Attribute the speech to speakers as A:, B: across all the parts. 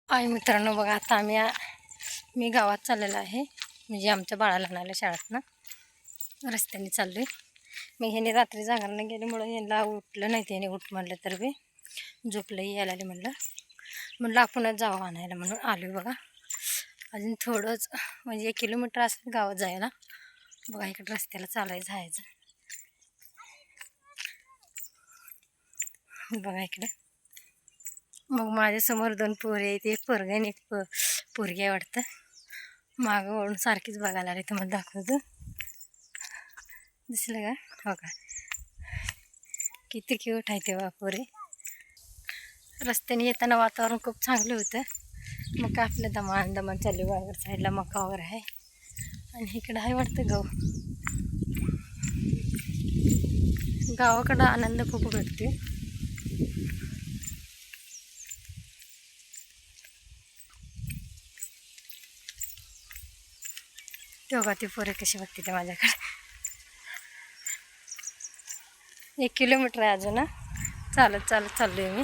A: आई मित्रांनो बघा, आता मी गावात चाललेलो आहे. म्हणजे आमच्या बाळाला आणायला शाळेतनं रस्त्याने चाललो आहे. मी ह्याने रात्री जागरण गेल्यामुळं यांना उठलं नाही. त्याने उठ म्हणलं तर बी झोपलंही यायला आले. म्हणलं आपणच जावं आणायला म्हणून आलो बघा. अजून थोडंच म्हणजे 1 किलोमीटर असेल गावात जायला. बघा इकडे रस्त्याला चालायचं जायचं. बघा इकडे मग माझ्यासमोर 2 पोरी आहेत. एक पोरगा आणि एक पोरगी आहे वाटतं. मागं वळून सारखीच बघायला आली. तुम्हाला दाखवतो, दिसलं का? हो का, किती क्यूट आहे तेव्हा पोरी. रस्त्याने येताना वातावरण खूप चांगलं होतं. मग काय आपलं दमान चालू वागर साईडला मका वगैरे आहे. आणि इकडं आहे वाटतं गावाकडं आनंद खूप भेटते. तेव्हा ती पोरे कशी बघते ते माझ्याकडे. 1 किलोमीटर आहे अजून. चालत चाललो आहे मी.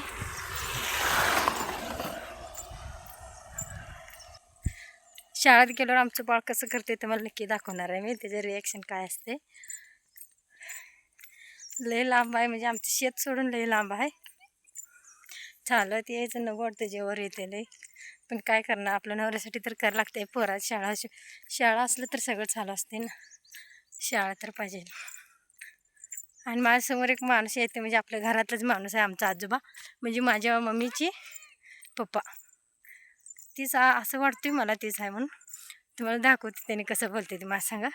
A: शाळेत गेल्यावर आमचं बाळ कसं करते ते मला नक्की दाखवणार आहे मी. त्याचे रिॲक्शन काय असते. लय लांब आहे, म्हणजे आमचं शेत सोडून लय लांब आहे. चालत यायचं नको वाटतं जेवर येते लय. पण काय करणार, आपल्या नवऱ्यासाठी तर करावं लागते. पोरात शाळा असलं तर सगळं चालू असते ना. शाळा तर पाहिजे. आणि माझ्यासमोर एक माणूस येते, म्हणजे आपल्या घरातलाच माणूस आहे. आमचा आजोबा म्हणजे माझ्या मम्मीची पप्पा. तीच असं वाटते मला तीच आहे म्हणून. तुम्हाला दाखवते त्याने कसं बोलते ते. माझं सांगा.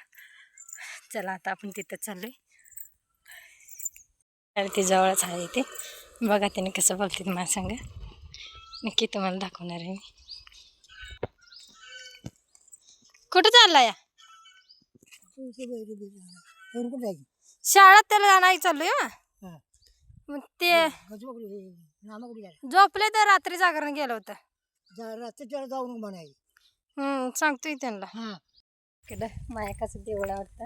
A: चला आता आपण तिथं चाललोय. ती जवळच आहे ते. बघा त्याने कसं बोलते ते माझं सांगा. नक्की तुम्हाला दाखवणार आहे मी. कुठं चालला या? शाळेत त्याला नाही चाललोय. मग ते झोपले तर रात्री जागरण गेलं होतं. सांगतोय त्यांना. इकडं मायकाचं देवळ वाटतं.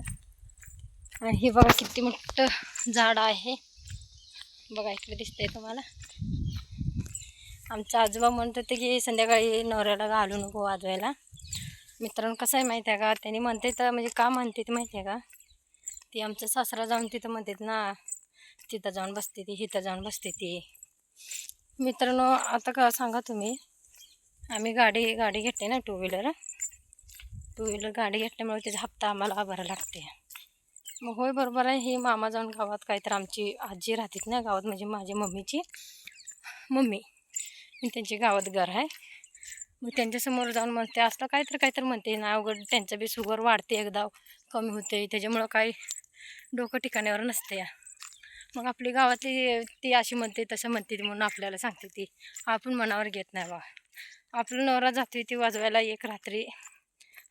A: आणि हे बघा किती मोठं झाड आहे. बघा इकडे दिसतंय तुम्हाला. आमचा आजोबा म्हणत होते की संध्याकाळी नवऱ्याला घालू नको वाजवायला. मित्रांनो कसं आहे माहिती आहे का, त्यांनी म्हणते तर म्हणजे का म्हणते ते माहिती आहे का, ती आमचं सासरा जाऊन तिथं म्हणतात ना, तिथं जाऊन बसते ती, इथं जाऊन बसते ती. मित्रांनो आता का सांगा तुम्ही, आम्ही गाडी घेतली ना, टू व्हीलर गाडी घेतल्यामुळे त्याचा हप्ता आम्हाला भरायला लागते. मग होय बरोबर आहे. ही मामा जाऊन गावात काय तर आमची आजी राहतात ना गावात, म्हणजे माझ्या मम्मीची मम्मी त्यांची गावात घर आहे. मग त्यांच्यासमोर जाऊन म्हणते असलं काहीतरी म्हणते ना. अवघड त्यांचं बी शुगर वाढते, एकदा कमी होते, त्याच्यामुळं काही डोकं ठिकाण्यावर नसते या. मग आपली गावातली ती अशी म्हणते तसं म्हणते ती म्हणून आपल्याला सांगते ती. आपण मनावर घेत नाही बा. आपलं नवरा जाते ती वाजवायला. एक रात्री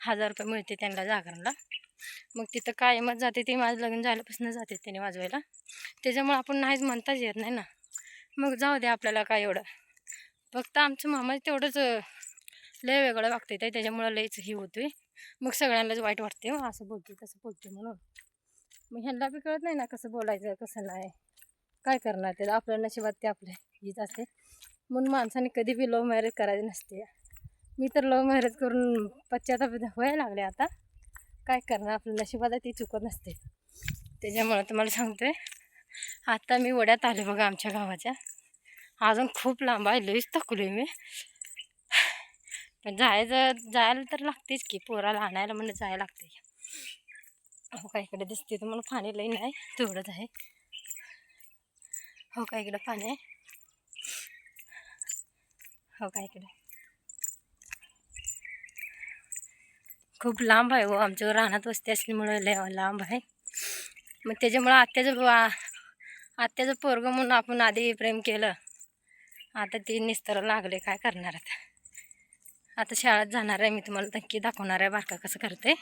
A: 1000 रुपये मिळते त्यांना जागरणला. मग तिथं कायमच जाते ती. माझं लग्न झाल्यापासून जाते त्याने वाजवायला. त्याच्यामुळे आपण नाहीच म्हणताच येत नाही ना. मग जाऊ दे, आपल्याला काय एवढं. फक्त आमचं मामा तेवढंच लय वेगळं वागते ते, त्याच्यामुळं लयच ही होते. मग सगळ्यांनाच वाईट वाटते. असं बोलते तसं बोलते म्हणून. मग ह्यांना बी कळत नाही ना कसं बोलायचं कसं नाही. काय करणार ते, आपल्या नशिबात ते आपल्या हीच असते. म्हणून माणसाने कधी बी लव्ह मॅरेज करायची नसते. मी तर लव्ह मॅरेज करून पश्चाताप व्हायला लागले आता. काय करणार, आपल्या नशिबात ती चुकत नसते. त्याच्यामुळं तुम्हाला सांगते, आता मी वड्यात आले बघा आमच्या गावाच्या. अजून खूप लांब आहे, लईच थकलोय मी. पण जायला तर लागतेच की, पोराला आणायला म्हणून जायला लागते. हो का इकडे दिसते तुम्हाला पाणी लई नाही, तेवढंच आहे. हो का इकडं पाणी आहे. हो का इकडे खूप लांब आहे. हो आमच्या रानात वस्ती असल्यामुळे लय लांब आहे. मग त्याच्यामुळं आत्याचं पोरगं म्हणून आपण आधी प्रेम केलं. आता ती निस्तर लागले, काय करणार आता शाळेत जाणार आहे. मी तुम्हाला नक्की दाखवणार आहे बारका कसं करते.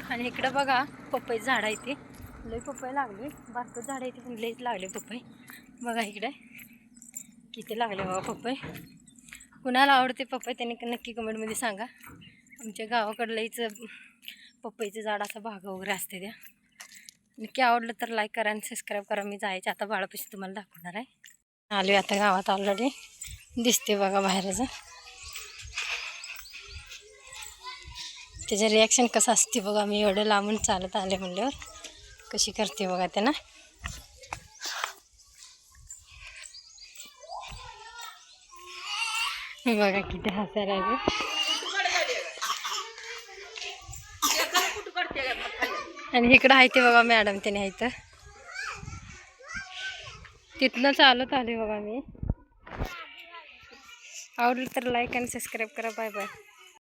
A: आणि इकडं बघा पपई झाड आहे. ती लई पपई लागली. बारकं झाड आहे ते पण लईच लागले पपई. बघा इकडे किती लागले बाबा पपई. कुणाला आवडते पपई त्यांनी नक्की कमेंटमध्ये सांगा. आमच्या गावाकडं लईच पपईचं झाड असं भाग वगैरे असते त्या. नक्की आवडलं तर लाईक करा आणि सबस्क्राईब करा. मी जायचे आता बाळापाशी तुम्हाला दाखवणार आहे. आलो आता गावात ऑलरेडी दिसते बघा बाहेरचं. त्याचे रिॲक्शन कसं असते बघा. मी एवढं लांबून चालत आले म्हणल्यावर कशी करते बघा ते ना. बघा किती हसायला लागले. आणि इकडं आहे ते बघा मॅडम त्याने आहे तर तिथनं चालत आले बघा मी. आवडलं तर लाईक आणि सबस्क्राईब करा. Bye bye.